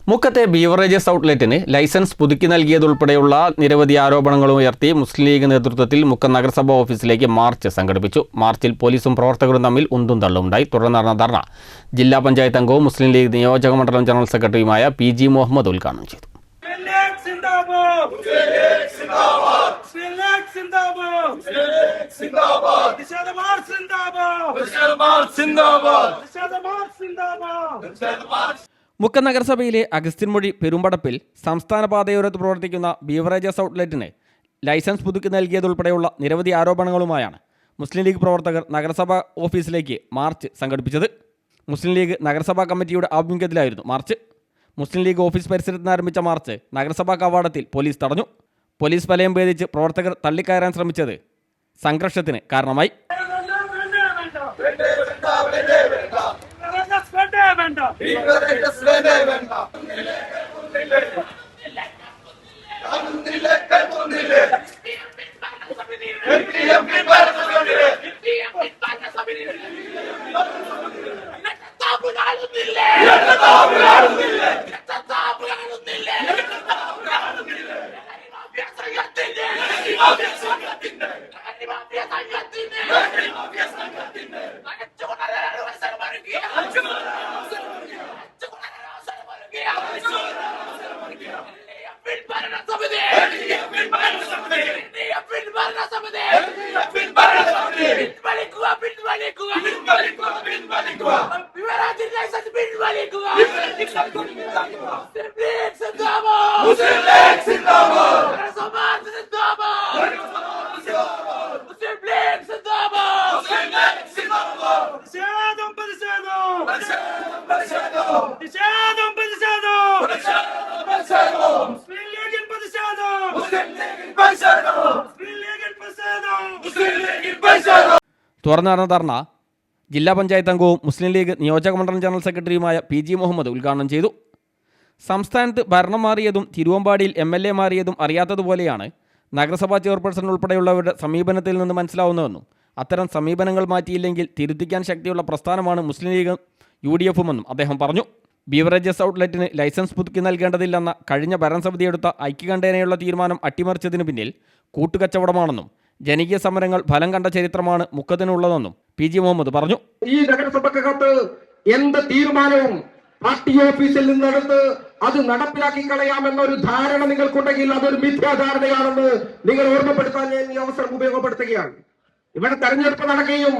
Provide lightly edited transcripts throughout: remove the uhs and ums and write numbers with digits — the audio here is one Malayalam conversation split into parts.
മുക്കത്തെ ബീവറേജസ് ഔട്ട്ലെറ്റിന് ലൈസൻസ് പുതുക്കി നൽകിയതുൾപ്പെടെയുള്ള നിരവധി ആരോപണങ്ങളും ഉയർത്തി മുസ്ലിം ലീഗ് നേതൃത്വത്തിൽ മുക്കം നഗരസഭാ ഓഫീസിലേക്ക് മാർച്ച് സംഘടിപ്പിച്ചു. മാർച്ചിൽ പോലീസും പ്രവർത്തകരും തമ്മിൽ ഉന്തും തള്ളുണ്ടായി. തുടർന്ന് നടന്ന ധർണ ജില്ലാ പഞ്ചായത്ത് അംഗവും മുസ്ലിം ലീഗ് നിയോജക മണ്ഡലം ജനറൽ സെക്രട്ടറിയുമായ PG മുഹമ്മദ് ഉദ്ഘാടനം ചെയ്തു. മുക്കം നഗരസഭയിലെ അഗസ്ത്യൻമൊഴി പെരുമ്പടപ്പിൽ സംസ്ഥാന പാതയോരത്ത് പ്രവർത്തിക്കുന്ന ബീവറേജസ് ഔട്ട്ലെറ്റിന് ലൈസൻസ് പുതുക്കി നൽകിയതുൾപ്പെടെയുള്ള നിരവധി ആരോപണങ്ങളുമായാണ് മുസ്ലിം ലീഗ് പ്രവർത്തകർ നഗരസഭാ ഓഫീസിലേക്ക് മാർച്ച് സംഘടിപ്പിച്ചത്. മുസ്ലിം ലീഗ് നഗരസഭാ കമ്മിറ്റിയുടെ ആഭിമുഖ്യത്തിലായിരുന്നു മാർച്ച്. മുസ്ലിം ലീഗ് ഓഫീസ് പരിസരത്ത് നിന്ന് ആരംഭിച്ച മാർച്ച് നഗരസഭാ കവാടത്തിൽ പോലീസ് തടഞ്ഞു. പോലീസ് വലയം ഭേദിച്ച് പ്രവർത്തകർ തള്ളിക്കയറാൻ ശ്രമിച്ചത് സംഘർഷത്തിന് കാരണമായി. തുറന്നു നടന്ന ധർണ ജില്ലാ പഞ്ചായത്ത് അംഗവും മുസ്ലിം ലീഗ് നിയോജക മണ്ഡലം ജനറൽ സെക്രട്ടറിയുമായ PG മുഹമ്മദ് ഉദ്ഘാടനം ചെയ്തു. സംസ്ഥാനത്ത് ഭരണം മാറിയതും തിരുവമ്പാടിയിൽ MLA മാറിയതും അറിയാത്തതുപോലെയാണ് നഗരസഭാ ചെയർപേഴ്സൺ ഉൾപ്പെടെയുള്ളവരുടെ സമീപനത്തിൽ നിന്ന് മനസ്സിലാവുന്നതെന്നും അത്തരം സമീപനങ്ങൾ മാറ്റിയില്ലെങ്കിൽ തിരുത്തിക്കാൻ ശക്തിയുള്ള പ്രസ്ഥാനമാണ് മുസ്ലിം ലീഗും UDF-ഉമെന്നും അദ്ദേഹം പറഞ്ഞു. ബീവറേജസ് ഔട്ട്ലെറ്റിന് ലൈസൻസ് പുതുക്കി നൽകേണ്ടതില്ലെന്ന കഴിഞ്ഞ ഭരണസമിതി എടുത്ത ഐക്യകണ്ഠേനയുള്ള തീരുമാനം അട്ടിമറിച്ചതിന് പിന്നിൽ കൂട്ടുകച്ചവടമാണെന്നും ജനകീയ സമരങ്ങൾ ഫലം കണ്ട ചരിത്രമാണ് മുക്കത്തിനുള്ളതെന്നും PG മുഹമ്മദ് പറഞ്ഞു. ഈ നഗരസഭക്കകത്ത് എന്ത് തീരുമാനവും പാർട്ടി ഓഫീസിൽ നിന്നെടുത്ത് അത് നടപ്പിലാക്കി കളയാമെന്നൊരു ധാരണ നിങ്ങൾക്കുണ്ടെങ്കിൽ അതൊരു മിഥ്യാധാരണയാണെന്ന് നിങ്ങൾ ഓർമ്മപ്പെടുത്താൻ ഞാൻ ഈ അവസരം ഉപയോഗപ്പെടുത്തുകയാണ്. ഇവിടെ തെരഞ്ഞെടുപ്പ് നടക്കുകയും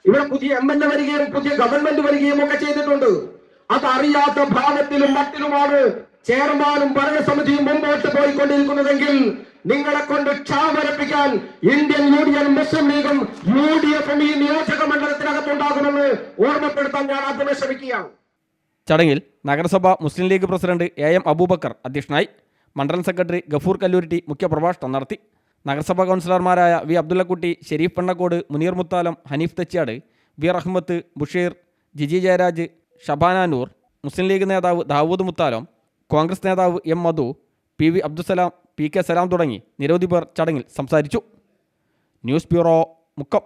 ഇവിടെ പുതിയ MLA വരികയും പുതിയ ഗവൺമെന്റ് വരികയും ഒക്കെ ചെയ്തിട്ടുണ്ട്. അതറിയാത്ത ഭാവത്തിലും മട്ടിലുമാണ് ചെയർമാനും ഭരണസമിതിയും മുമ്പോട്ട് പോയിക്കൊണ്ടിരിക്കുന്നതെങ്കിൽ നിങ്ങളെ കൊണ്ട് ക്ഷാമരപ്പിക്കാൻ ഇന്ത്യൻ യൂണിയൻ മുസ്ലിം ലീഗും UDF-ഉം ഈ നിയോജക മണ്ഡലത്തിനകത്തുണ്ടാകുമെന്ന് ഓർമ്മപ്പെടുത്താൻ ഞാൻ ആദ്യമേ ശ്രമിക്കുകയാണ്. ചടങ്ങിൽ നഗരസഭ മുസ്ലിം ലീഗ് പ്രസിഡന്റ് AM അബൂബക്കർ അധ്യക്ഷനായി. മണ്ഡലം സെക്രട്ടറി ഗഫൂർ കല്ലൂരിട്ടി മുഖ്യപ്രഭാഷണം നടത്തി. നഗരസഭാ കൗൺസിലർമാരായ V അബ്ദുള്ളക്കുട്ടി, ഷെരീഫ് പെണ്ണക്കോട്, മുനീർ മുത്താലം, ഹനീഫ് തെച്ചാട്, V റഹ്മത്ത്, ബുഷീർ, ജിജി ജയരാജ്, ഷബാന നൂർ, മുസ്ലിം ലീഗ് നേതാവ് ദാവൂദ് മുത്താലം, കോൺഗ്രസ് നേതാവ് M മധു, PV അബ്ദുസലാം, PK സലാം തുടങ്ങി നിരവധി പേർ ചടങ്ങിൽ സംസാരിച്ചു. News bureau, Mukkam.